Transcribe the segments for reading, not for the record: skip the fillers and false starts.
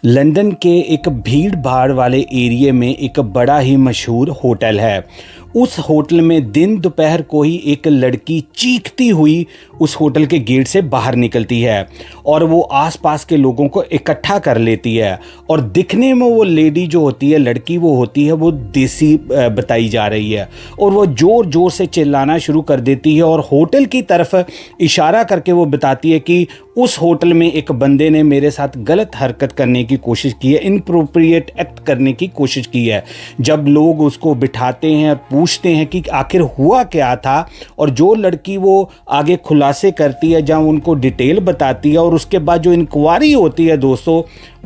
London के एक भीड़ भाड़ वाले एरिया में एक बड़ा ही मशहूर होटल है। उस होटल में दिन दोपहर को ही एक लड़की चीखती हुई उस होटल के गेट से बाहर निकलती है और वो आसपास के लोगों को इकट्ठा कर लेती है। और दिखने में वो लेडी जो होती है, लड़की वो होती है, वो देसी बताई जा रही है और वो ज़ोर ज़ोर से चिल्लाना शुरू कर देती है और होटल की तरफ इशारा करके वो बताती है कि उस होटल में एक बंदे ने मेरे साथ गलत हरकत करने की कोशिश की है, इनप्रोप्रिएट एक्ट करने की कोशिश की है। जब लोग उसको बिठाते हैं और पूछते हैं कि आखिर हुआ क्या था, और जो लड़की वो आगे खुलासे करती है, जहाँ उनको डिटेल बताती है और उसके बाद जो इंक्वायरी होती है दोस्तों,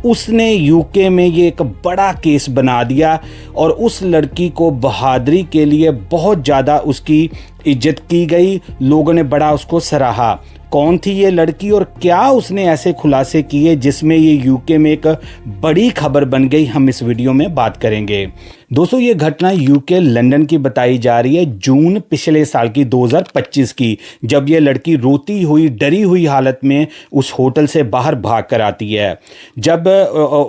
उसने यूके में ये एक बड़ा केस बना दिया और उस लड़की को बहादुरी के लिए बहुत ज़्यादा उसकी इज्जत की गई। लोगों ने बड़ा उसको सराहा। कौन थी ये लड़की और क्या उसने ऐसे खुलासे किए जिसमें ये यूके में एक बड़ी खबर बन गई, हम इस वीडियो में बात करेंगे। दोस्तों, ये घटना यूके लंदन की बताई जा रही है, जून पिछले साल की 2025 की, जब ये लड़की रोती हुई डरी हुई हालत में उस होटल से बाहर भाग कर आती है। जब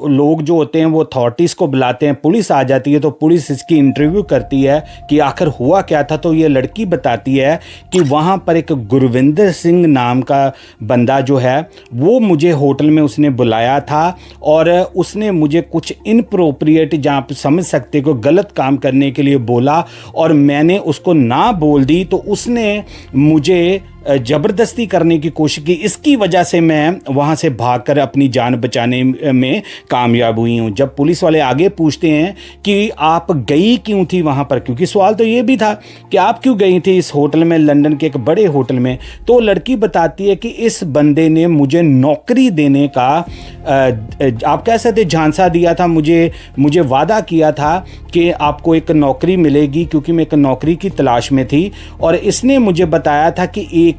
लोग जो होते हैं वो अथॉरिटीज़ को बुलाते हैं, पुलिस आ जाती है, तो पुलिस इसकी इंटरव्यू करती है कि आखिर हुआ क्या था। तो ये लड़की बताती है कि वहाँ पर एक गुरविंदर सिंह नाम का बंदा जो है वो मुझे होटल में उसने बुलाया था और उसने मुझे कुछ इनप्रोप्रिएट, जहाँ आप समझ सकते को गलत काम करने के लिए बोला और मैंने उसको ना बोल दी, तो उसने मुझे ज़बरदस्ती करने की कोशिश की। इसकी वजह से मैं वहाँ से भागकर अपनी जान बचाने में कामयाब हुई हूँ। जब पुलिस वाले आगे पूछते हैं कि आप गई क्यों थी वहाँ पर, क्योंकि सवाल तो ये भी था कि आप क्यों गई थी इस होटल में, लंदन के एक बड़े होटल में, तो लड़की बताती है कि इस बंदे ने मुझे नौकरी देने का आप कह सकते झांसा दिया था, मुझे वादा किया था कि आपको एक नौकरी मिलेगी, क्योंकि मैं एक नौकरी की तलाश में थी। और इसने मुझे बताया था कि एक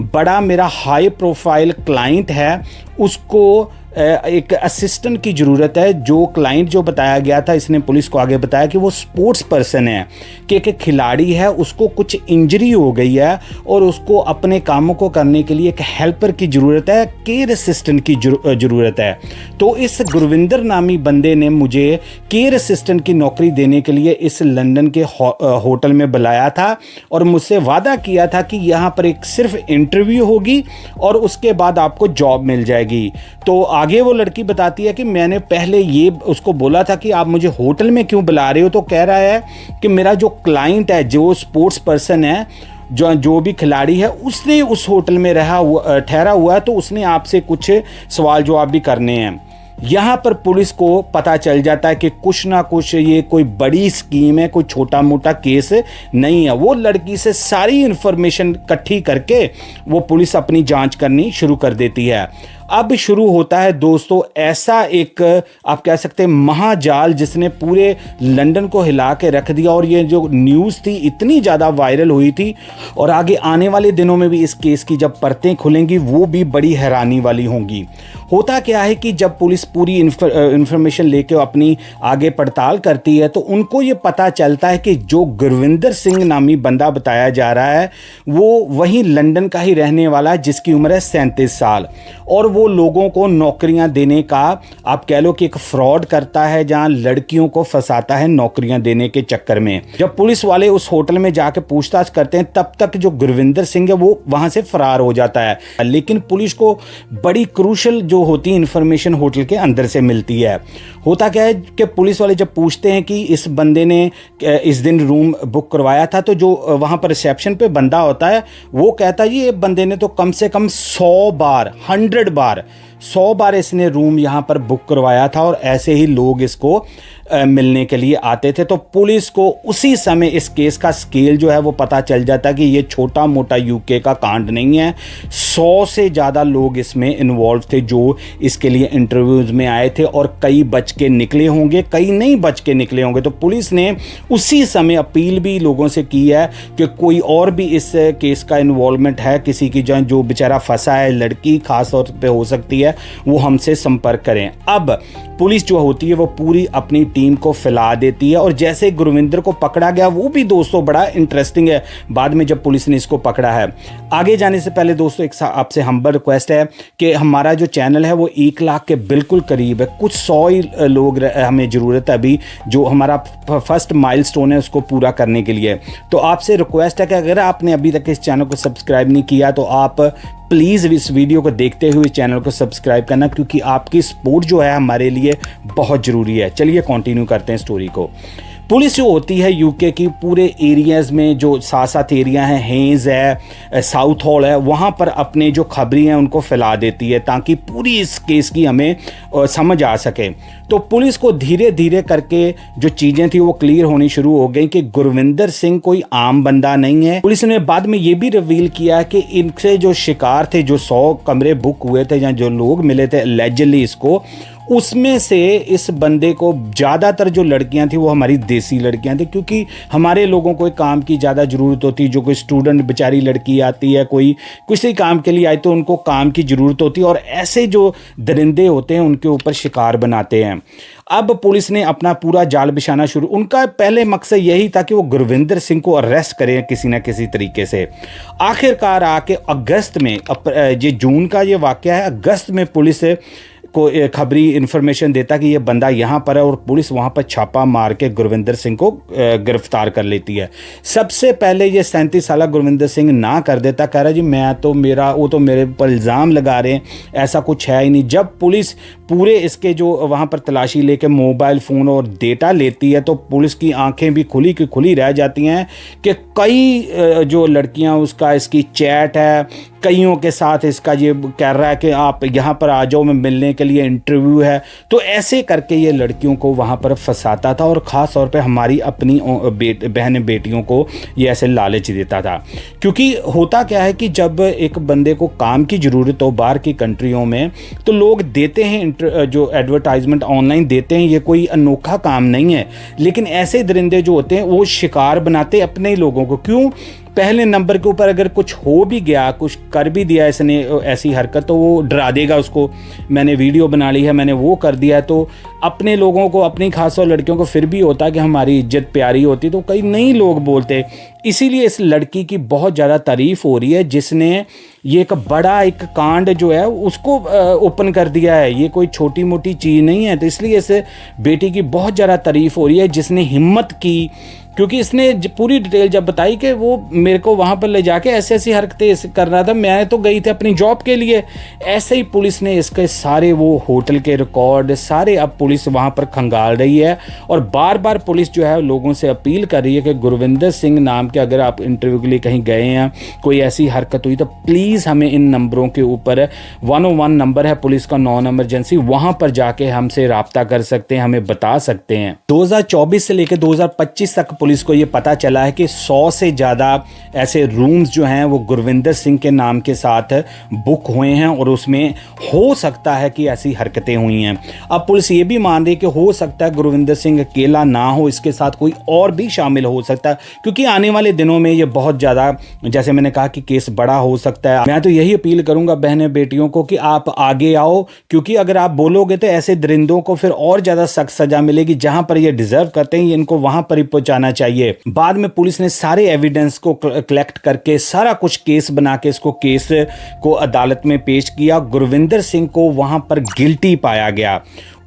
बड़ा मेरा हाई प्रोफाइल क्लाइंट है, उसको एक असिस्टेंट की ज़रूरत है। जो क्लाइंट जो बताया गया था, इसने पुलिस को आगे बताया कि वो स्पोर्ट्स पर्सन है, कि एक खिलाड़ी है, उसको कुछ इंजरी हो गई है और उसको अपने कामों को करने के लिए एक हेल्पर की ज़रूरत है, केयर असिस्टेंट की ज़रूरत है। तो इस गुरविंदर नामी बंदे ने मुझे केयर असिस्टेंट की नौकरी देने के लिए इस लंदन के होटल में बुलाया था और मुझसे वादा किया था कि यहाँ पर एक सिर्फ इंटरव्यू होगी और उसके बाद आपको जॉब मिल जाएगी। तो आगे वो लड़की बताती है कि मैंने पहले ये उसको बोला था कि आप मुझे होटल में क्यों बुला रहे हो, तो कह रहा है कि मेरा जो क्लाइंट है, जो स्पोर्ट्स पर्सन है, जो भी खिलाड़ी है, उसने उस होटल में ठहरा हुआ है, तो उसने आपसे कुछ सवाल जवाब भी करने हैं। यहाँ पर पुलिस को पता चल जाता है कि कुछ ना कुछ ये कोई बड़ी स्कीम है, कोई छोटा मोटा केस नहीं है। वो लड़की से सारी इन्फॉर्मेशन इकट्ठी करके वो पुलिस अपनी जांच करनी शुरू कर देती है। अब शुरू होता है दोस्तों ऐसा एक आप कह सकते हैं महाजाल, जिसने पूरे लंदन को हिला के रख दिया। और ये जो न्यूज़ थी इतनी ज़्यादा वायरल हुई थी, और आगे आने वाले दिनों में भी इस केस की जब परतें खुलेंगी वो भी बड़ी हैरानी वाली होंगी। होता क्या है कि जब पुलिस पूरी इन्फॉर्मेशन लेके अपनी आगे पड़ताल करती है, तो उनको ये पता चलता है कि जो गुरविंदर सिंह नामी बंदा बताया जा रहा है वो वहीं लंदन का ही रहने वाला है, जिसकी उम्र है 37 साल, और वो लोगों को नौकरियां देने का आप कह लो कि एक फ्रॉड करता है, जहां लड़कियों को फंसाता है नौकरियां देने के चक्कर में। जब पुलिस वाले उस होटल में जाके पूछताछ करते हैं, तब तक जो गुरविंदर सिंह है वो वहां से फरार हो जाता है। लेकिन पुलिस को बड़ी क्रूशल जो होती है इंफॉर्मेशन होटल के अंदर से मिलती है। होता क्या है कि पुलिस वाले जब पूछते हैं कि इस बंदे ने इस दिन रूम बुक करवाया था, तो जो वहाँ पर रिसेप्शन पे बंदा होता है वो कहता है ये बंदे ने तो कम से कम 100 बार इसने रूम यहाँ पर बुक करवाया था, और ऐसे ही लोग इसको मिलने के लिए आते थे। तो पुलिस को उसी समय इस केस का स्केल जो है वो पता चल जाता कि ये छोटा मोटा यूके का कांड नहीं है। 100 से ज़्यादा लोग इसमें इन्वॉल्व थे जो इसके लिए इंटरव्यूज़ में आए थे, और कई बच के निकले होंगे, कई नहीं बच के निकले होंगे। तो पुलिस ने उसी समय अपील भी लोगों से की है कि कोई और भी इस केस का इन्वॉल्वमेंट है, किसी की जो बेचारा फंसा है, लड़की खास तौर पे हो सकती है, है वो हमसे संपर्क करें। अब पुलिस जो होती है वो पूरी अपनी टीम को फैला देती है और जैसे गुरविंदर को पकड़ा गया, वो भी दोस्तों बड़ा इंटरेस्टिंग है बाद में जब पुलिस ने इसको पकड़ा है। आगे जाने से पहले दोस्तों एक आपसे हम्बल रिक्वेस्ट है कि हमारा जो चैनल है वो 1 लाख के बिल्कुल करीब है, कुछ 100 ही लोग हमें ज़रूरत है अभी, जो हमारा फर्स्ट माइलस्टोन है उसको पूरा करने के लिए। तो आपसे रिक्वेस्ट है कि अगर आपने अभी तक इस चैनल को सब्सक्राइब नहीं किया तो आप प्लीज़ इस वीडियो को देखते हुए चैनल को सब्सक्राइब करना, क्योंकि आपकी सपोर्ट जो है हमारे लिए बहुत ज़रूरी है। चलिए कंटिन्यू करते हैं स्टोरी को। पुलिस जो होती है यूके की पूरे एरियाज़ में, जो 7 एरिया हैं, हेज़ है, साउथ हॉल है, वहाँ पर अपने जो खबरें हैं उनको फैला देती है ताकि पूरी इस केस की हमें समझ आ सके। तो पुलिस को धीरे धीरे करके जो चीज़ें थी वो क्लियर होनी शुरू हो गई कि गुरविंदर सिंह कोई आम बंदा नहीं है। पुलिस ने बाद में ये भी रिवील किया कि इनसे जो शिकार थे, जो 100 कमरे बुक हुए थे या जो लोग मिले थे एलिजिडली इसको, उसमें से इस बंदे को ज़्यादातर जो लड़कियां थी वो हमारी देसी लड़कियां थी, क्योंकि हमारे लोगों को काम की ज़्यादा ज़रूरत होती है। जो कोई स्टूडेंट बेचारी लड़की आती है, कोई किसी काम के लिए आई तो उनको काम की ज़रूरत होती है और ऐसे जो दरिंदे होते हैं उनके ऊपर शिकार बनाते हैं। अब पुलिस ने अपना पूरा जाल बिछाना शुरू, उनका पहले मकसद यही था कि वो गुरविंदर सिंह को अरेस्ट करें किसी न किसी तरीके से। आखिरकार आके अगस्त में, ये जून का ये वाक़या है, अगस्त में पुलिस को खबरी इन्फॉर्मेशन देता कि ये बंदा यहाँ पर है और पुलिस वहाँ पर छापा मार के गुरविंदर सिंह को गिरफ्तार कर लेती है। सबसे पहले ये 37 साल गुरविंदर सिंह ना कर देता, कह रहा जी वो तो मेरे पर इल्ज़ाम लगा रहे हैं, ऐसा कुछ है ही नहीं। जब पुलिस पूरे इसके जो वहाँ पर तलाशी लेके मोबाइल फ़ोन और डेटा लेती है तो पुलिस की आंखें भी खुली की खुली रह जाती हैं कि कई जो लड़कियाँ उसका इसकी चैट है, कईयों के साथ इसका ये कह रहा है कि आप यहाँ पर आ जाओ, मैं मिलने के लिए इंटरव्यू है। तो ऐसे करके ये लड़कियों को वहाँ पर फंसाता था और ख़ास तौर पे हमारी अपनी बहन बेटियों को ये ऐसे लालच देता था। क्योंकि होता क्या है कि जब एक बंदे को काम की ज़रूरत हो बाहर की कंट्रियों में तो लोग देते हैं, जो एडवर्टाइजमेंट ऑनलाइन देते हैं, ये कोई अनोखा काम नहीं है। लेकिन ऐसे दरिंदे जो होते हैं वो शिकार बनाते अपने ही लोगों को। क्यों? पहले नंबर के ऊपर अगर कुछ हो भी गया, कुछ कर भी दिया इसने ऐसी हरकत, तो वो डरा देगा उसको, मैंने वीडियो बना ली है, मैंने वो कर दिया है। तो अपने लोगों को, अपनी खासतौर लड़कियों को फिर भी होता है कि हमारी इज्जत प्यारी होती, तो कई नहीं लोग बोलते। इसीलिए इस लड़की की बहुत ज़्यादा तारीफ़ हो रही है जिसने ये एक बड़ा एक कांड जो है उसको ओपन कर दिया है। ये कोई छोटी मोटी चीज़ नहीं है। तो इसलिए इस बेटी की बहुत ज़्यादा तारीफ़ हो रही है जिसने हिम्मत की, क्योंकि इसने पूरी डिटेल जब बताई कि वो मेरे को वहाँ पर ले जाके ऐसी ऐसी हरकतें कर रहा था, मैं तो गई थी अपनी जॉब के लिए। ऐसे ही पुलिस ने इसके सारे वो होटल के रिकॉर्ड सारे अब पुलिस वहाँ पर खंगाल रही है और बार बार पुलिस जो है लोगों से अपील कर रही है कि गुरविंदर सिंह नाम के अगर आप इंटरव्यू के लिए कहीं गए हैं, कोई ऐसी हरकत हुई तो प्लीज़ हमें इन नंबरों के ऊपर 101 नंबर है पुलिस का, नॉन इमरजेंसी, वहाँ पर जाके हमसे रब्ता कर सकते हैं, हमें बता सकते हैं। 2024 से लेकर 2025 तक पुलिस को ये पता चला है कि 100 से ज़्यादा ऐसे रूम्स जो हैं वो गुरविंदर सिंह के नाम के साथ बुक हुए हैं और उसमें हो सकता है कि ऐसी हरकतें हुई हैं। अब पुलिस ये भी मान रही है कि हो सकता है गुरविंदर सिंह अकेला ना हो, इसके साथ कोई और भी शामिल हो सकता है, क्योंकि आने वाले दिनों में ये बहुत ज़्यादा, जैसे मैंने कहा कि केस बड़ा हो सकता है। मैं तो यही अपील करूँगा बहनें बेटियों को कि आप आगे आओ, क्योंकि अगर आप बोलोगे तो ऐसे दरिंदों को फिर और ज़्यादा सख्त सज़ा मिलेगी। जहाँ पर ये डिज़र्व करते हैं इनको वहाँ पर ही पहुँचाना चाहिए। बाद में पुलिस ने सारे एविडेंस को कलेक्ट करके सारा कुछ केस बना के इसको केस को अदालत में पेश किया। गुरविंदर सिंह को वहां पर गिल्टी पाया गया।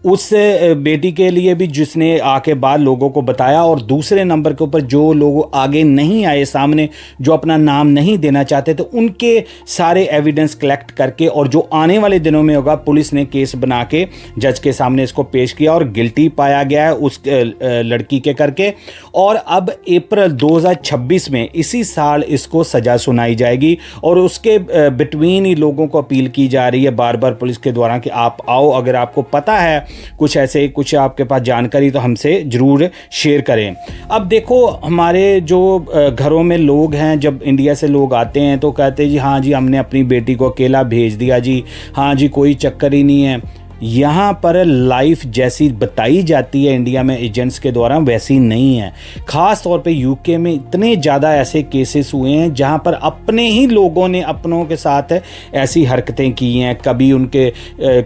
उस बेटी के लिए भी जिसने आके बाद लोगों को बताया, और दूसरे नंबर के ऊपर जो लोग आगे नहीं आए सामने, जो अपना नाम नहीं देना चाहते, तो उनके सारे एविडेंस कलेक्ट करके और जो आने वाले दिनों में होगा पुलिस ने केस बना के जज के सामने इसको पेश किया और गिल्टी पाया गया है उस लड़की के करके। और अब अप्रैल 2026 में इसी साल इसको सज़ा सुनाई जाएगी और उसके बिटवीन ही लोगों को अपील की जा रही है बार बार पुलिस के द्वारा कि आप आओ, अगर आपको पता है कुछ ऐसे कुछ आपके पास जानकारी तो हमसे ज़रूर शेयर करें। अब देखो हमारे जो घरों में लोग हैं, जब इंडिया से लोग आते हैं तो कहते हैं जी हाँ जी हमने अपनी बेटी को अकेला भेज दिया जी, हाँ जी कोई चक्कर ही नहीं है। यहाँ पर लाइफ जैसी बताई जाती है इंडिया में एजेंट्स के द्वारा वैसी नहीं है। ख़ास तौर पे यूके में इतने ज़्यादा ऐसे केसेस हुए हैं जहाँ पर अपने ही लोगों ने अपनों के साथ ऐसी हरकतें की हैं। कभी उनके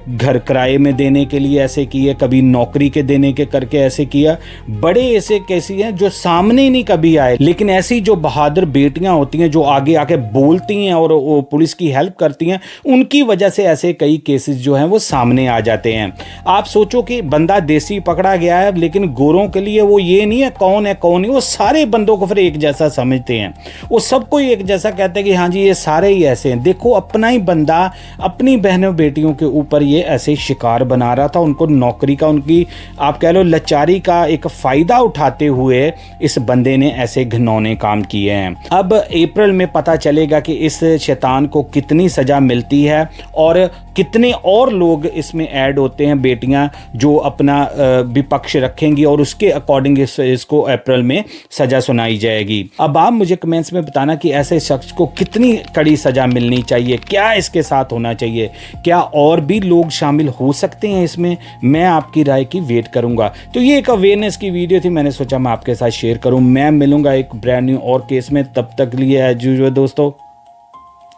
घर किराए में देने के लिए ऐसे किए, कभी नौकरी के देने के करके ऐसे किया। बड़े ऐसे केसेस हैं जो सामने नहीं कभी आए, लेकिन ऐसी जो बहादुर बेटियाँ होती हैं जो आगे आके बोलती हैं और वो पुलिस की हेल्प करती हैं, उनकी वजह से ऐसे कई केसेस जो हैं वो सामने आ जाते हैं। आप सोचो कि बंदा देसी पकड़ा गया है, लेकिन गोरों के लिए वो ये नहीं है कौन नहीं, वो सारे बंदों को फिर एक जैसा समझते हैं। वो सबको एक जैसा कहते हैं कि हाँ जी ये सारे ही ऐसे हैं। देखो अपना ही बंदा अपनी बहनों बेटियों के ऊपर ये ऐसे शिकार बना रहा था, उनको नौकरी का, उनकी आप कह लो लाचारी का एक फ़ायदा उठाते हुए इस बंदे ने ऐसे घिनौने काम किए हैं। अब अप्रैल में पता चलेगा कि इस शैतान को कितनी सज़ा मिलती है और कितने और लोग इसमें ऐड होते हैं, बेटियां जो अपना विपक्ष रखेंगी और उसके अकॉर्डिंग इसको अप्रैल में सज़ा सुनाई जाएगी। अब आप मुझे कमेंट्स में बताना कि ऐसे शख्स को कितनी कड़ी सज़ा मिलनी चाहिए, क्या इसके साथ होना चाहिए, क्या और भी लोग शामिल हो सकते हैं इसमें। मैं आपकी राय की वेट करूंगा। तो ये एक अवेयरनेस की वीडियो थी, मैंने सोचा मैं आपके साथ शेयर करूं। मैं मिलूंगा एक ब्रांड न्यू और केस में, तब तक लिए एज यूजुअल दोस्तों,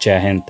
जय हिंद।